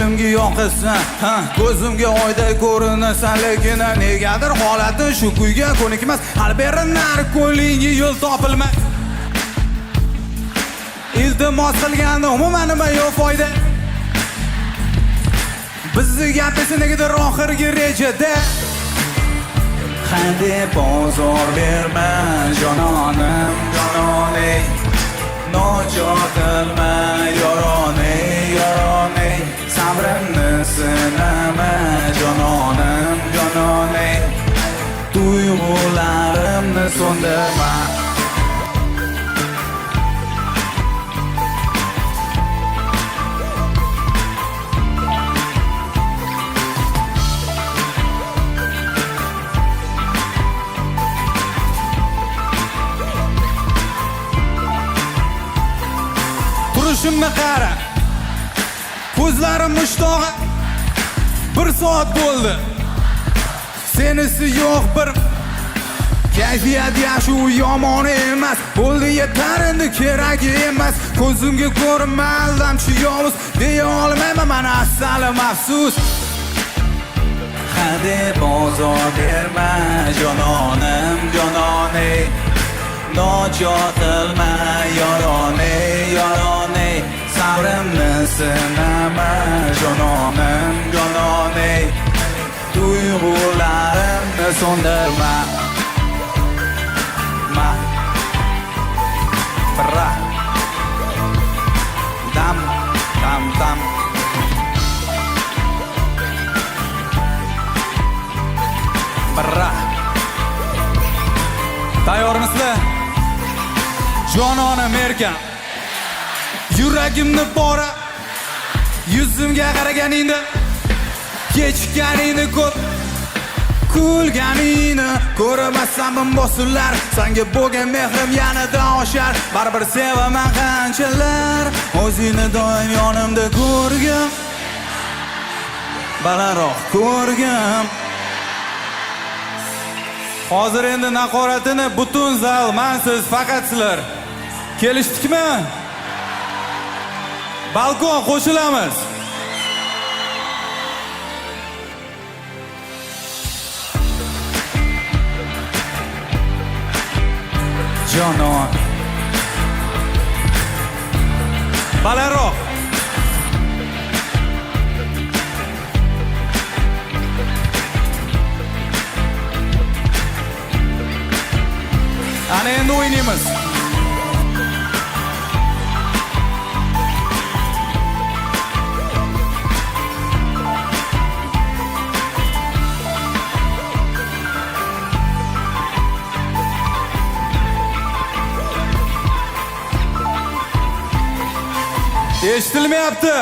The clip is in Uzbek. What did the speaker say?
ko'nglimga yoqasan, ko'zimga oyday ko'rinasan, lekin negadir holating shu kuyga ko'nikmas. Har beri nari ko'lingga yo'l topilmas. Iltimos qilganda umuman nima yo'q foyda. Bizni gapisi negadir oxirgi rejada. Hadeb bozor berma jononim, jononim. Nojot qilma yoroney, yoroney. Sabrimni sinama jononim, jononim. Tuyg'ularimni so'ndirma. Turishimni qara, ko'zlarim mushtog'i. 1 soat bo'ldi, senisi yo'q bir. Kayfiyat yaxshi u yomon emas, bo'ldi yetar endi keragi emas. Ko'zimga ko'rinma aldamchi yovuz, deya olmayman men asalim afsus. Hadeb bozor berma jononim, jononim. Nojot qilma yoroney, yoroney. Sabrimni sinama jononim, jononim. Tuyg'ularimni so'ndirma. Bra dam dam dam. Bra tayyormisizlar? Jononim erkan, yuragimni bora, yuzimga qaraganingda, kechganingni ko'p, kulganingni ko'rmasam bosullar. Senga bo'lgan mehrim yanada oshar, baribir sevaman qanchalar. O'zingni doim yonimda ko'rgim, balandroq ko'rgim. Hozir endi naqoratini butun zal mansiz, faqat sizlar kelishdikmi? Balkon qo'shilamiz. Jonon balandroq. Ana endi o'ynaymiz. Eshitilmayapti.